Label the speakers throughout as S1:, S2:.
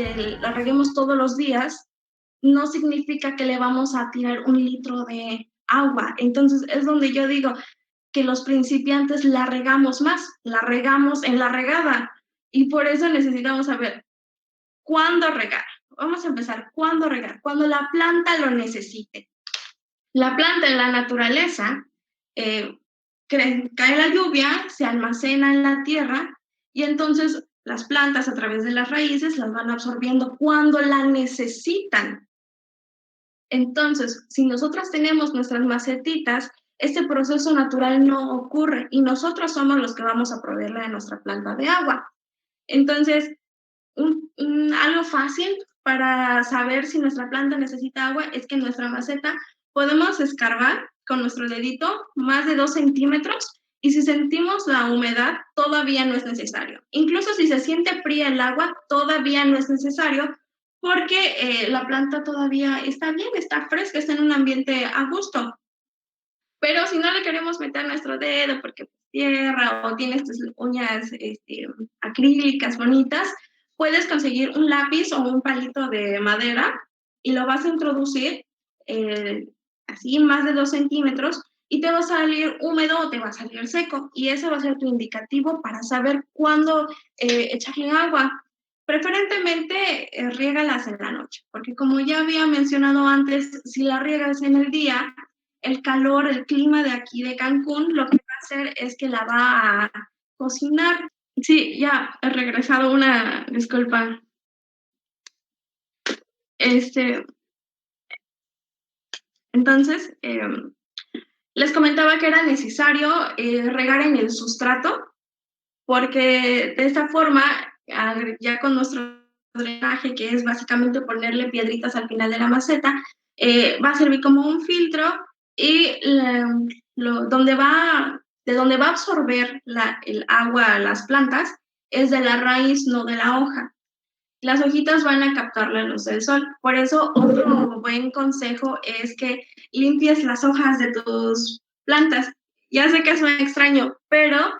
S1: que la reguemos todos los días, no significa que le vamos a tirar 1 litro de agua. Entonces es donde yo digo que los principiantes la regamos más, la regamos en la regada. Y por eso necesitamos saber cuándo regar. Vamos a empezar, ¿cuándo regar? Cuando la planta lo necesite. La planta en la naturaleza, eh, cae la lluvia, se almacena en la tierra y entonces las plantas a través de las raíces las van absorbiendo cuando la necesitan. Entonces, si nosotros tenemos nuestras macetitas, este proceso natural no ocurre y nosotros somos los que vamos a proveerle a nuestra planta de agua. Entonces, algo fácil para saber si nuestra planta necesita agua es que en nuestra maceta podemos escarbar con nuestro dedito más de 2 centímetros y si sentimos la humedad todavía no es necesario. Incluso si se siente fría el agua, todavía no es necesario porque la planta todavía está bien, está fresca, está en un ambiente a gusto. Pero si no le queremos meter nuestro dedo porque tierra o tienes tus uñas acrílicas bonitas, puedes conseguir un lápiz o un palito de madera y lo vas a introducir eh, así más de 2 centímetros y te va a salir húmedo o te va a salir seco. Y ese va a ser tu indicativo para saber cuándo echarle agua. Preferentemente riégalas en la noche, porque como ya había mencionado antes, si la riegas en el día, el calor, el clima de aquí de Cancún, lo que va a hacer es que la va a cocinar. Sí, ya he regresado, una disculpa. Este, entonces, les comentaba que era necesario regar en el sustrato, porque de esta forma, ya con nuestro drenaje, que es básicamente ponerle piedritas al final de la maceta, va a servir como un filtro y de donde va a absorber el agua a las plantas es de la raíz, no de la hoja. Las hojitas van a captar la luz del sol. Por eso, otro buen consejo es que limpies las hojas de tus plantas. Ya sé que suena extraño, pero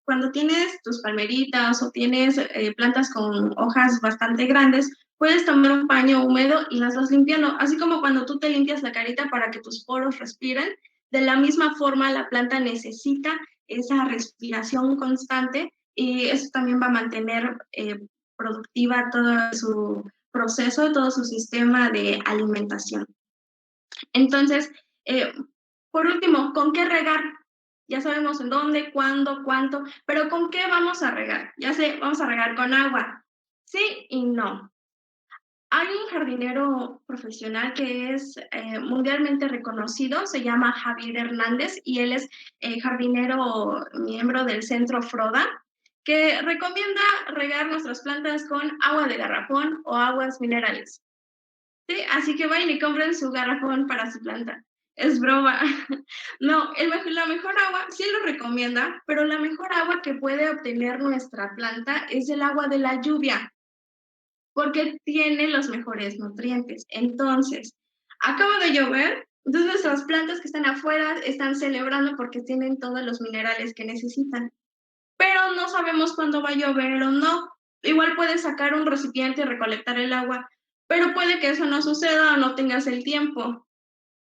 S1: cuando tienes tus palmeritas o tienes plantas con hojas bastante grandes, puedes tomar un paño húmedo y las vas limpiando. Así como cuando tú te limpias la carita para que tus poros respiren, de la misma forma la planta necesita esa respiración constante y eso también va a mantener productiva todo su proceso, todo su sistema de alimentación. Entonces, eh, por último, ¿con qué regar? Ya sabemos en dónde, cuándo, cuánto, pero ¿con qué vamos a regar? Ya sé, vamos a regar con agua. Sí y no. Hay un jardinero profesional que es mundialmente reconocido, se llama Javier Hernández y él es jardinero miembro del Centro Froda, que recomienda regar nuestras plantas con agua de garrafón o aguas minerales. ¿Sí? Así que vayan y compren su garrafón para su planta. Es broma. No, la mejor agua, sí lo recomienda, pero la mejor agua que puede obtener nuestra planta es el agua de la lluvia porque tiene los mejores nutrientes. Entonces, acaba de llover, entonces nuestras plantas que están afuera están celebrando porque tienen todos los minerales que necesitan, pero no sabemos cuándo va a llover o no. Igual puedes sacar un recipiente y recolectar el agua, pero puede que eso no suceda o no tengas el tiempo.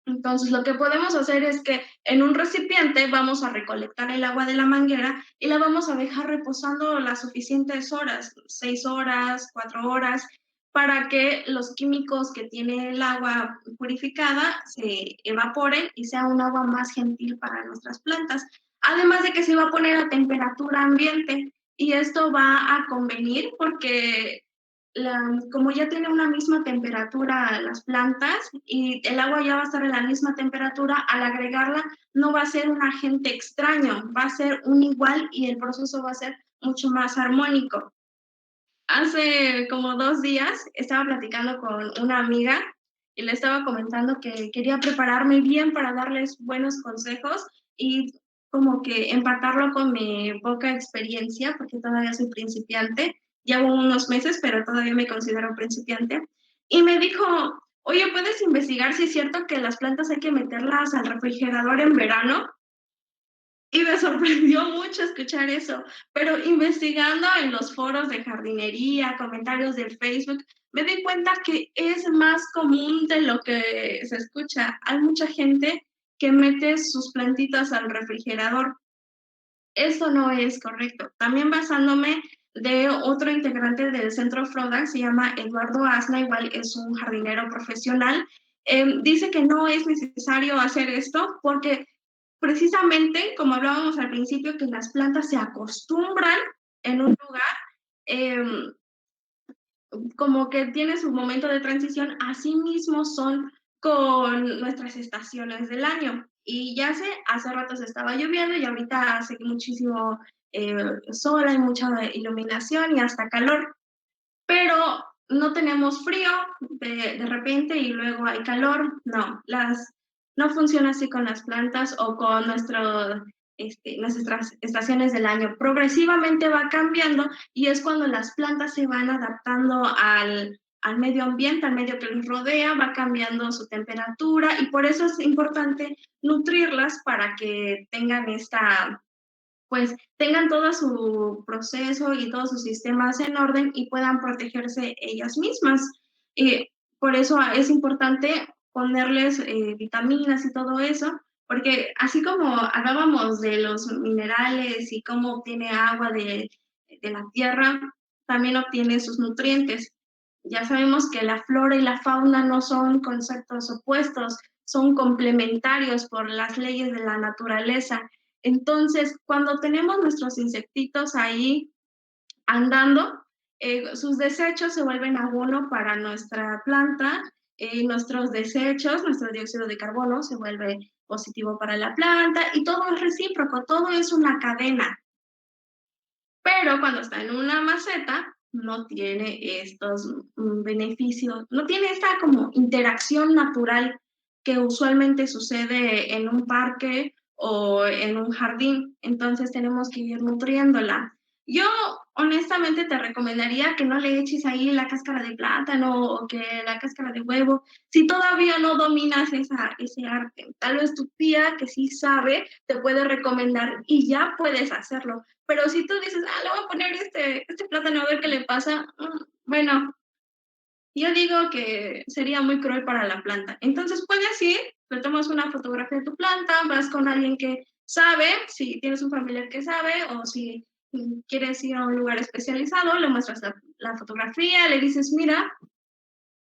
S1: Entonces, lo que podemos hacer es que en un recipiente vamos a recolectar el agua de la manguera y la vamos a dejar reposando las suficientes horas, 6 horas, 4 horas, para que los químicos que tiene el agua purificada se evaporen y sea un agua más gentil para nuestras plantas. Además de que se va a poner a temperatura ambiente y esto va a convenir porque como ya tiene una misma temperatura las plantas y el agua ya va a estar en la misma temperatura, al agregarla no va a ser un agente extraño, va a ser un igual y el proceso va a ser mucho más armónico. Hace como 2 días estaba platicando con una amiga y le estaba comentando que quería prepararme bien para darles buenos consejos y como que empatarlo con mi poca experiencia, porque todavía soy principiante, llevo unos meses, pero todavía me considero principiante. Y me dijo, oye, ¿puedes investigar si es cierto que las plantas hay que meterlas al refrigerador en verano? Y me sorprendió mucho escuchar eso, pero investigando en los foros de jardinería, comentarios del Facebook, me di cuenta que es más común de lo que se escucha. Hay mucha gente que mete sus plantitas al refrigerador. Eso no es correcto. También basándome de otro integrante del Centro Frodak, se llama Eduardo Asna, igual es un jardinero profesional, dice que no es necesario hacer esto porque precisamente, como hablábamos al principio, que las plantas se acostumbran en un lugar, eh, como que tiene su momento de transición, así mismo son con nuestras estaciones del año. Y ya sé, hace rato se estaba lloviendo y ahorita hace muchísimo sol, hay mucha iluminación y hasta calor, pero no tenemos frío de repente y luego hay calor. No, no funciona así con las plantas o con nuestras estaciones del año. Progresivamente va cambiando y es cuando las plantas se van adaptando al medio ambiente, al medio que les rodea, va cambiando su temperatura y por eso es importante nutrirlas para que tengan pues tengan todo su proceso y todos sus sistemas en orden y puedan protegerse ellas mismas. Y por eso es importante ponerles vitaminas y todo eso, porque así como hablábamos de los minerales y cómo obtiene agua de la tierra, también obtiene sus nutrientes. Ya sabemos que la flora y la fauna no son conceptos opuestos, son complementarios por las leyes de la naturaleza. Entonces, cuando tenemos nuestros insectitos ahí andando, sus desechos se vuelven abono para nuestra planta, nuestros desechos, nuestro dióxido de carbono se vuelve positivo para la planta y todo es recíproco, todo es una cadena. Pero cuando está en una maceta, no tiene estos beneficios, no tiene esta como interacción natural que usualmente sucede en un parque o en un jardín. Entonces tenemos que ir nutriéndola. Yo honestamente te recomendaría que no le eches ahí la cáscara de plátano o que la cáscara de huevo, si todavía no dominas ese arte. Tal vez tu tía que sí sabe te puede recomendar y ya puedes hacerlo, pero si tú dices, le voy a poner este plátano a ver qué le pasa, bueno, yo digo que sería muy cruel para la planta. Entonces puedes ir, le tomas una fotografía de tu planta, vas con alguien que sabe, si tienes un familiar que sabe, o si quieres ir a un lugar especializado, le muestras la fotografía, le dices, mira,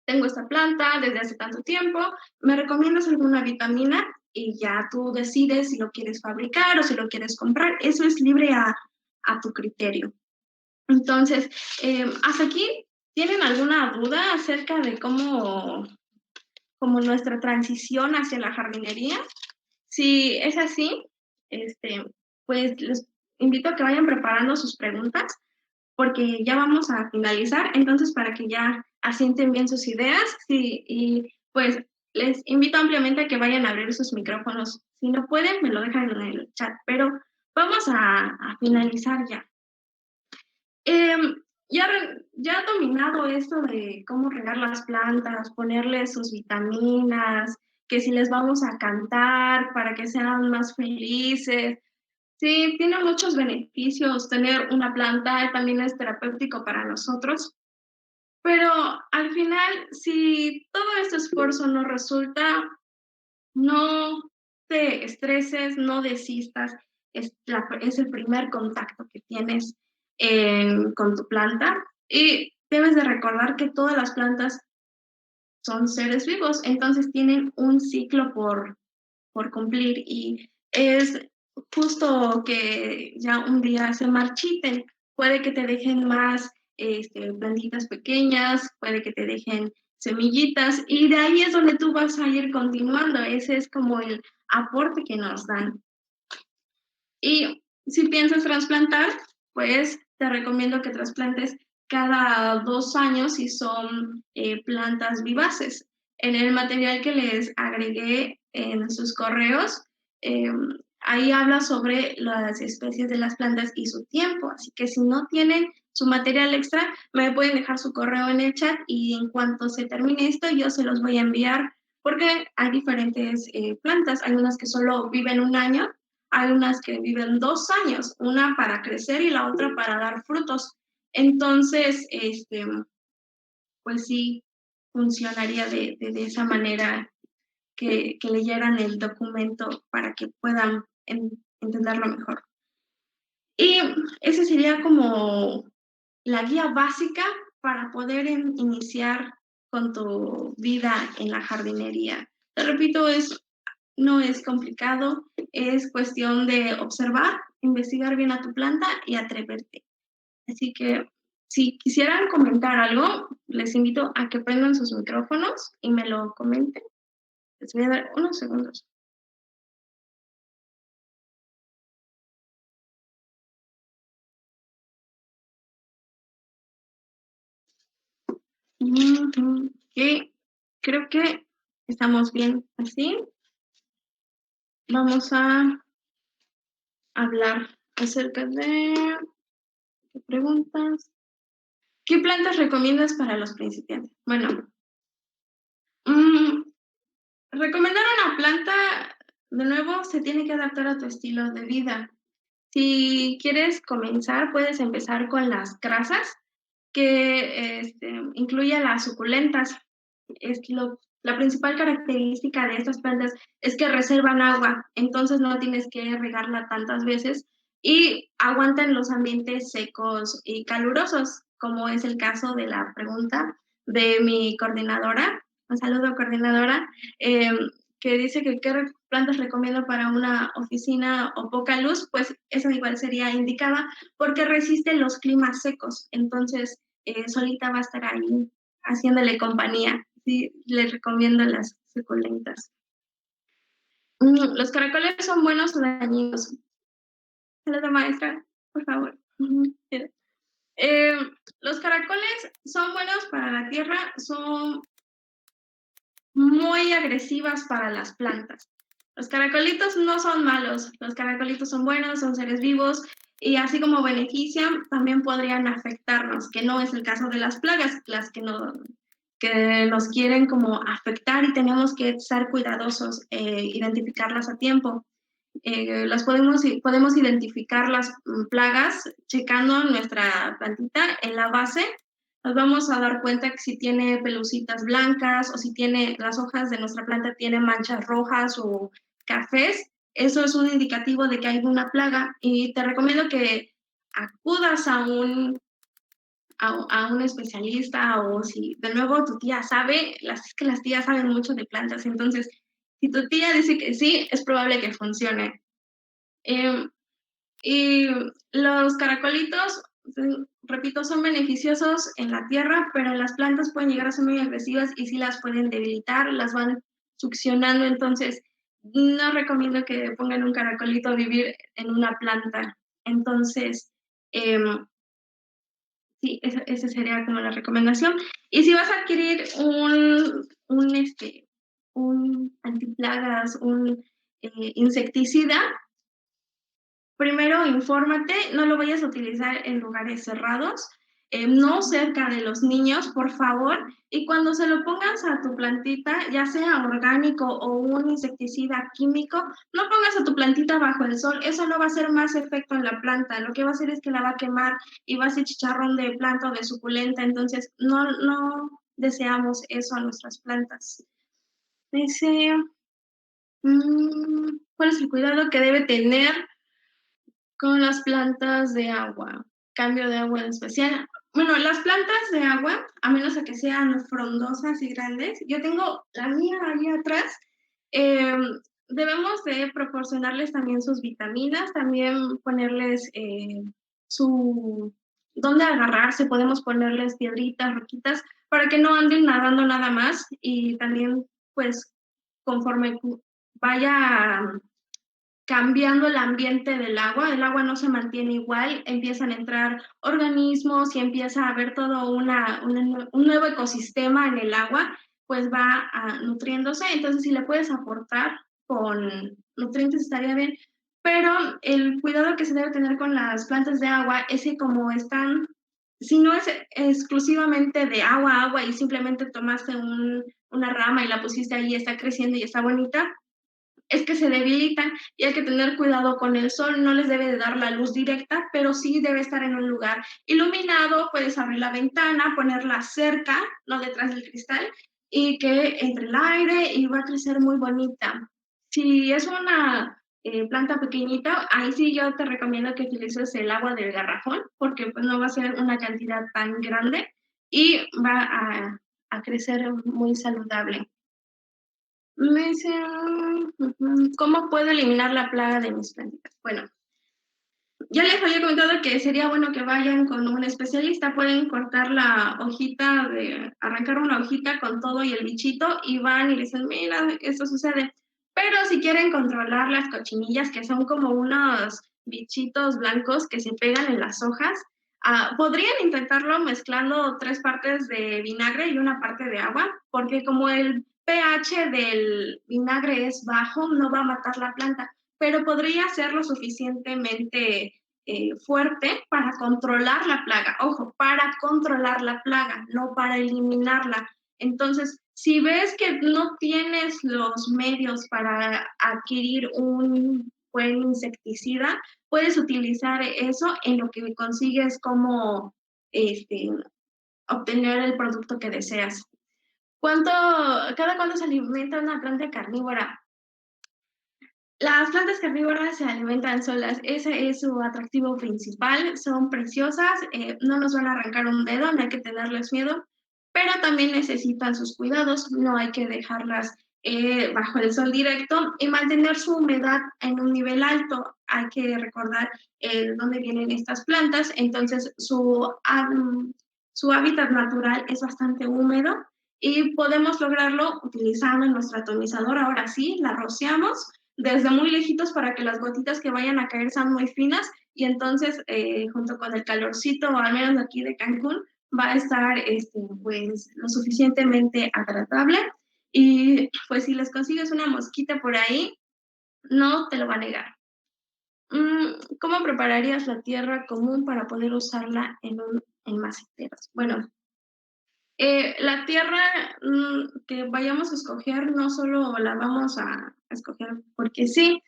S1: tengo esta planta desde hace tanto tiempo, ¿me recomiendas alguna vitamina? Y ya tú decides si lo quieres fabricar o si lo quieres comprar. Eso es libre a tu criterio. Entonces, hasta aquí, ¿tienen alguna duda acerca de cómo nuestra transición hacia la jardinería? Si es así, este, pues les invito a que vayan preparando sus preguntas porque ya vamos a finalizar, entonces para que ya asienten bien sus ideas sí, y pues les invito ampliamente a que vayan a abrir sus micrófonos. Si no pueden, me lo dejan en el chat, pero vamos a finalizar ya. Eh, ya dominado esto de cómo regar las plantas, ponerles sus vitaminas, que si les vamos a cantar para que sean más felices. Sí, tiene muchos beneficios tener una planta, también es terapéutico para nosotros, pero al final, si todo este esfuerzo no resulta, no te estreses, no desistas, es el primer contacto que tienes con tu planta y debes de recordar que todas las plantas son seres vivos, entonces tienen un ciclo por cumplir y es justo que ya un día se marchiten. Puede que te dejen más plantitas pequeñas, puede que te dejen semillitas y de ahí es donde tú vas a ir continuando. Ese es como el aporte que nos dan. Y si piensas trasplantar, pues te recomiendo que trasplantes cada 2 años si son plantas vivaces. En el material que les agregué en sus correos, eh, ahí habla sobre las especies de las plantas y su tiempo. Así que si no tienen su material extra, me pueden dejar su correo en el chat y en cuanto se termine esto, yo se los voy a enviar porque hay diferentes plantas. Hay unas que solo viven un año, hay unas que viven 2 años, una para crecer y la otra para dar frutos. Entonces, pues sí, funcionaría de esa manera que leyeran el documento para que puedan entenderlo mejor. Y ese sería como la guía básica para poder iniciar con tu vida en la jardinería. Te repito, no es complicado, es cuestión de observar, investigar bien a tu planta y atreverte. Así que si quisieran comentar algo, les invito a que prendan sus micrófonos y me lo comenten. Les voy a dar unos segundos. Ok, creo que estamos bien así. Vamos a hablar acerca de ¿qué preguntas? ¿Qué plantas recomiendas para los principiantes? Bueno, mm, recomendar una planta, de nuevo, se tiene que adaptar a tu estilo de vida. Si quieres comenzar, puedes empezar con las grasas, que incluye las suculentas. La principal característica de estas plantas es que reservan agua, entonces no tienes que regarla tantas veces y aguantan los ambientes secos y calurosos, como es el caso de la pregunta de mi coordinadora. Un saludo, coordinadora, eh, que dice que qué plantas recomiendo para una oficina o poca luz, pues esa igual sería indicada porque resiste los climas secos, entonces solita va a estar ahí haciéndole compañía. Sí, les recomiendo las suculentas. ¿Los caracoles son buenos o dañinos? Saluda, maestra, por favor. Eh, los caracoles son buenos para la tierra, son muy agresivas para las plantas. Los caracolitos no son malos, los caracolitos son buenos, son seres vivos y así como benefician, también podrían afectarnos, que no es el caso de las plagas, las que nos quieren como afectar y tenemos que ser cuidadosos, identificarlas a tiempo. Podemos identificar las plagas checando nuestra plantita en la base. Nos vamos a dar cuenta que si tiene pelucitas blancas o si tiene las hojas de nuestra planta tienen manchas rojas o cafés, eso es un indicativo de que hay una plaga y te recomiendo que acudas a un especialista o si de nuevo tu tía sabe, es que las tías saben mucho de plantas, entonces si tu tía dice que sí, es probable que funcione. Eh, y los caracolitos, repito, son beneficiosos en la tierra, pero en las plantas pueden llegar a ser muy agresivas y sí las pueden debilitar, las van succionando, entonces no recomiendo que pongan un caracolito a vivir en una planta. Entonces, eh, sí, esa sería como la recomendación. Y si vas a adquirir un antiplagas, un insecticida, primero infórmate, no lo vayas a utilizar en lugares cerrados, no cerca de los niños, por favor, y cuando se lo pongas a tu plantita, ya sea orgánico o un insecticida químico, no pongas a tu plantita bajo el sol, eso no va a hacer más efecto en la planta, lo que va a hacer es que la va a quemar y va a ser chicharrón de planta o de suculenta, entonces no deseamos eso a nuestras plantas. Dice, ¿cuál es el cuidado que debe tener con las plantas de agua? Cambio de agua en especial. Bueno, las plantas de agua, a menos a que sean frondosas y grandes, yo tengo la mía ahí atrás, eh, debemos de proporcionarles también sus vitaminas, también ponerles su, dónde agarrarse, podemos ponerles piedritas, roquitas, para que no anden nadando nada más y también pues conforme vaya cambiando el ambiente del agua, el agua no se mantiene igual, empiezan a entrar organismos y empieza a haber todo un nuevo ecosistema en el agua, pues va nutriéndose, entonces si le puedes aportar con nutrientes estaría bien, pero el cuidado que se debe tener con las plantas de agua es que como están, si no es exclusivamente de agua a agua y simplemente tomaste una rama y la pusiste ahí y está creciendo y está bonita, es que se debilitan y hay que tener cuidado con el sol, no les debe de dar la luz directa, pero sí debe estar en un lugar iluminado, puedes abrir la ventana, ponerla cerca, no detrás del cristal, y que entre el aire y va a crecer muy bonita. Si es una planta pequeñita, ahí sí yo te recomiendo que utilices el agua del garrafón, porque pues no va a ser una cantidad tan grande y va a crecer muy saludable. Me dice, ¿cómo puedo eliminar la plaga de mis plantitas? Bueno, ya les había comentado que sería bueno que vayan con un especialista, pueden cortar la hojita, arrancar una hojita con todo y el bichito y van y dicen, mira, esto sucede. Pero si quieren controlar las cochinillas, que son como unos bichitos blancos que se pegan en las hojas, podrían intentarlo mezclando 3 partes de vinagre y una parte de agua, porque como el pH del vinagre es bajo, no va a matar la planta, pero podría ser lo suficientemente fuerte para controlar la plaga. Ojo, para controlar la plaga, no para eliminarla. Entonces, si ves que no tienes los medios para adquirir un buen insecticida, puedes utilizar eso en lo que consigues como este, obtener el producto que deseas. ¿Cada cuánto se alimenta una planta carnívora? Las plantas carnívoras se alimentan solas, ese es su atractivo principal, son preciosas, no nos van a arrancar un dedo, no hay que tenerles miedo, pero también necesitan sus cuidados, no hay que dejarlas bajo el sol directo y mantener su humedad en un nivel alto. Hay que recordar dónde vienen estas plantas, entonces su hábitat natural es bastante húmedo y podemos lograrlo utilizando nuestro atomizador. Ahora sí, la rociamos desde muy lejitos para que las gotitas que vayan a caer sean muy finas y entonces junto con el calorcito, o al menos aquí de Cancún, va a estar pues lo suficientemente agradable y pues si les consigues una mosquita por ahí, no te lo va a negar. ¿Cómo prepararías la tierra común para poder usarla en maceteros? Bueno, la tierra que vayamos a escoger no solo la vamos a escoger porque sí.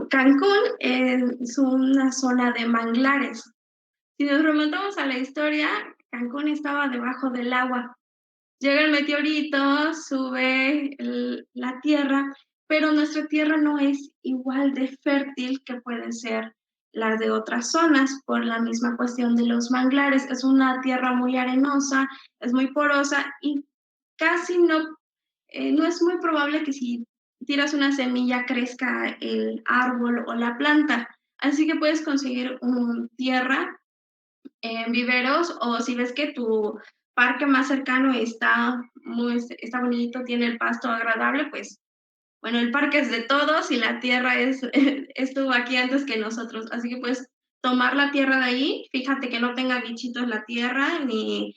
S1: Cancún es una zona de manglares. Si nos remontamos a la historia, Cancún estaba debajo del agua. Llega el meteorito, sube la tierra, pero nuestra tierra no es igual de fértil que puede ser la de otras zonas por la misma cuestión de los manglares. Es una tierra muy arenosa, es muy porosa y casi no es muy probable que si tiras una semilla crezca el árbol o la planta. Así que puedes conseguir tierra en viveros o si ves que tu parque más cercano está bonito, tiene el pasto agradable, pues bueno, el parque es de todos y la tierra estuvo aquí antes que nosotros, así que puedes tomar la tierra de ahí, fíjate que no tenga bichitos la tierra ni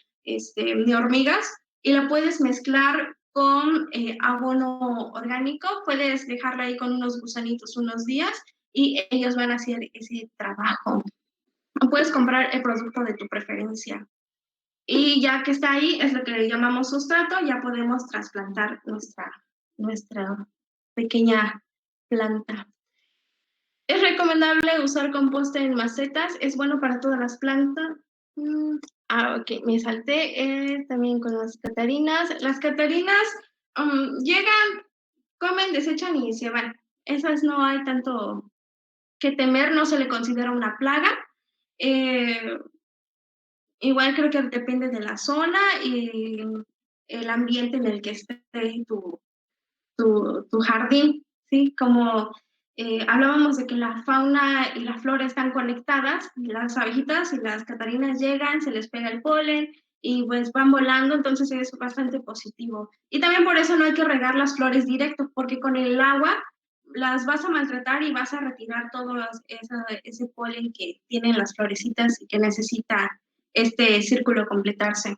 S1: hormigas y la puedes mezclar con abono orgánico, puedes dejarla ahí con unos gusanitos unos días y ellos van a hacer ese trabajo. Puedes comprar el producto de tu preferencia. Y ya que está ahí, es lo que le llamamos sustrato, ya podemos trasplantar nuestra pequeña planta. Es recomendable usar composta en macetas, es bueno para todas las plantas. Ok, me salté también con las catarinas. Las catarinas llegan, comen, desechan y se van. Esas no hay tanto que temer, no se le considera una plaga. Eh, Igual creo que depende de la zona y el ambiente en el que esté tu jardín, ¿sí? Como hablábamos de que la fauna y la flora están conectadas, las abejitas y las catarinas llegan, se les pega el polen y pues van volando, entonces es bastante positivo. Y también por eso no hay que regar las flores directo, porque con el agua las vas a maltratar y vas a retirar todo ese polen que tienen las florecitas y que necesita este círculo completarse.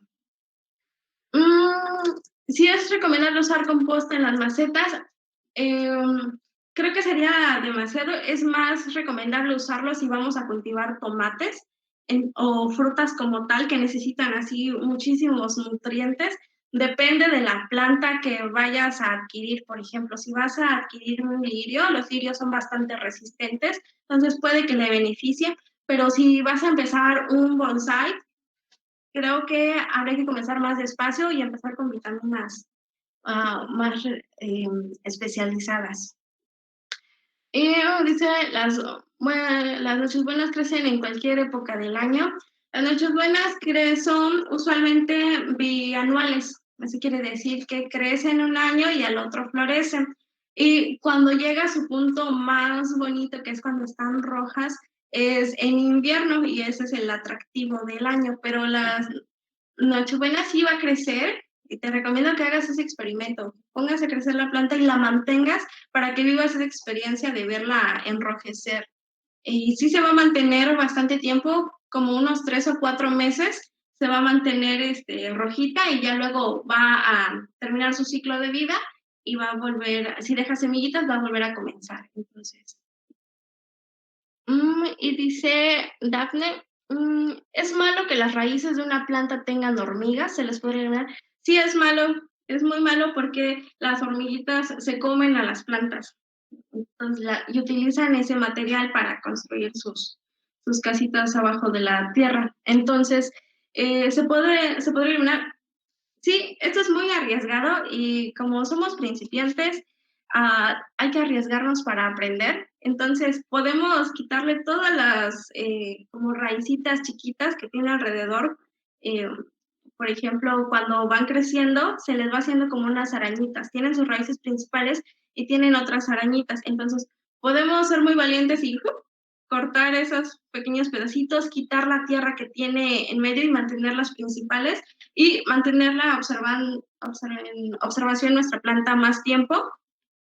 S1: Mm, si es recomendable usar composta en las macetas, creo que sería demasiado. Es más recomendable usarlo si vamos a cultivar tomates o frutas como tal que necesitan así muchísimos nutrientes. Depende de la planta que vayas a adquirir. Por ejemplo, si vas a adquirir un lirio, los lirios son bastante resistentes, entonces puede que le beneficie, pero si vas a empezar un bonsai, creo que habría que comenzar más despacio y empezar con vitaminas más especializadas. Y dice, las nochebuenas crecen en cualquier época del año. Las nochebuenas son usualmente bianuales. Eso quiere decir que crecen un año y al otro florecen. Y cuando llega a su punto más bonito, que es cuando están rojas, es en invierno y ese es el atractivo del año. Pero las nochebuena sí va a crecer y te recomiendo que hagas ese experimento. Pongas a crecer la planta y la mantengas para que vivas esa experiencia de verla enrojecer. Y sí se va a mantener bastante tiempo, como unos 3 o 4 meses, se va a mantener rojita y ya luego va a terminar su ciclo de vida y va a volver, si deja semillitas, va a volver a comenzar. Entonces, y dice Dafne, ¿es malo que las raíces de una planta tengan hormigas? ¿Se les podría eliminar? Sí, es malo, es muy malo porque las hormiguitas se comen a las plantas. Entonces, y utilizan ese material para construir sus casitas abajo de la tierra. Entonces, se podría eliminar. Sí, esto es muy arriesgado y como somos principiantes, hay que arriesgarnos para aprender. Entonces, podemos quitarle todas las como raicitas chiquitas que tiene alrededor. eh, por ejemplo, cuando van creciendo, se les va haciendo como unas arañitas. Tienen sus raíces principales y tienen otras arañitas. Entonces, podemos ser muy valientes y cortar esos pequeños pedacitos, quitar la tierra que tiene en medio y mantener las principales y mantener la observación nuestra planta más tiempo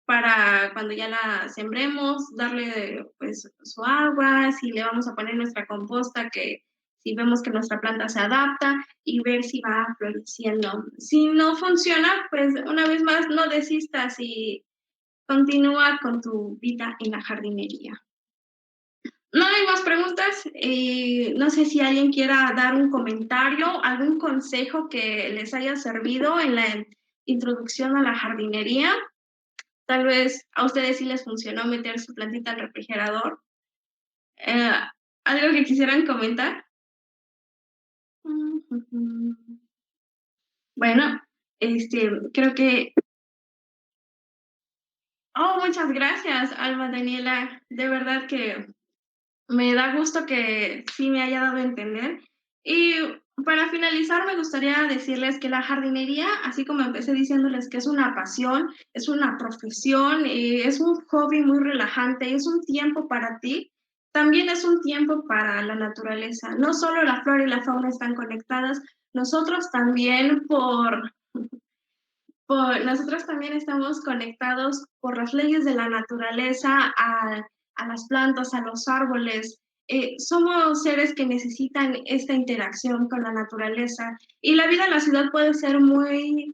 S1: para cuando ya la sembremos, darle pues su agua, si le vamos a poner nuestra composta, que si vemos que nuestra planta se adapta y ver si va floreciendo. Si no funciona, pues una vez más no desistas y continúa con tu vida en la jardinería. No hay más preguntas. No sé si alguien quiera dar un comentario, algún consejo que les haya servido en la introducción a la jardinería. Tal vez a ustedes sí les funcionó meter su plantita al refrigerador. Eh, ¿Algo que quisieran comentar? Bueno, creo que... Oh, muchas gracias, Alba Daniela. De verdad que me da gusto que sí me haya dado a entender. Y para finalizar, me gustaría decirles que la jardinería, así como empecé diciéndoles que es una pasión, es una profesión, es un hobby muy relajante, es un tiempo para ti, también es un tiempo para la naturaleza. No solo la flora y la fauna están conectadas, nosotros también nosotros también estamos conectados por las leyes de la naturaleza a las plantas, a los árboles. Somos seres que necesitan esta interacción con la naturaleza y la vida en la ciudad puede ser muy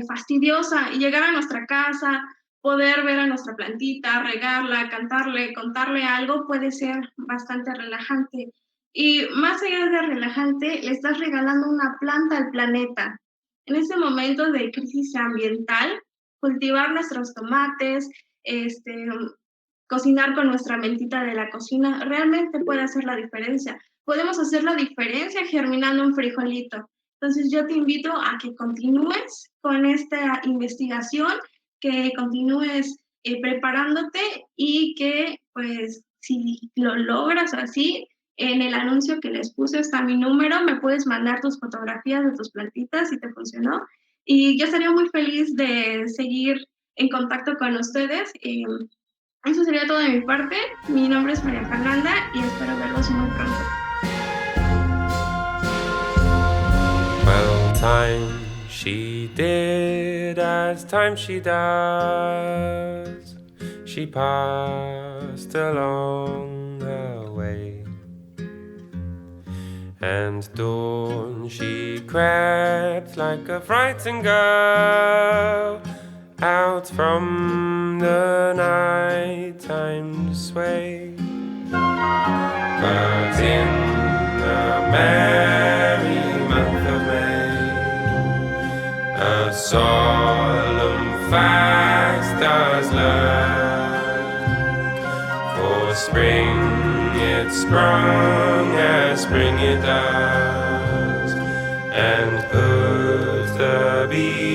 S1: fastidiosa y llegar a nuestra casa, poder ver a nuestra plantita, regarla, cantarle, contarle algo puede ser bastante relajante. Y más allá de relajante, le estás regalando una planta al planeta. En este momento de crisis ambiental, cultivar nuestros tomates, cocinar con nuestra mentita de la cocina, realmente puede hacer la diferencia. Podemos hacer la diferencia germinando un frijolito. Entonces yo te invito a que continúes con esta investigación, que continúes preparándote y que pues si lo logras así, en el anuncio que les puse está mi número, me puedes mandar tus fotografías de tus plantitas si te funcionó y yo estaría muy feliz de seguir en contacto con ustedes. Eso sería todo de mi parte. Mi nombre es María Fernanda y espero verlos muy pronto.
S2: Well, time she did as time she does. She passed along her way, and dawn she crept like a frightened girl out from the nighttime sway. But in the merry month of May, has learned. For spring it sprung as spring it does, and put the bee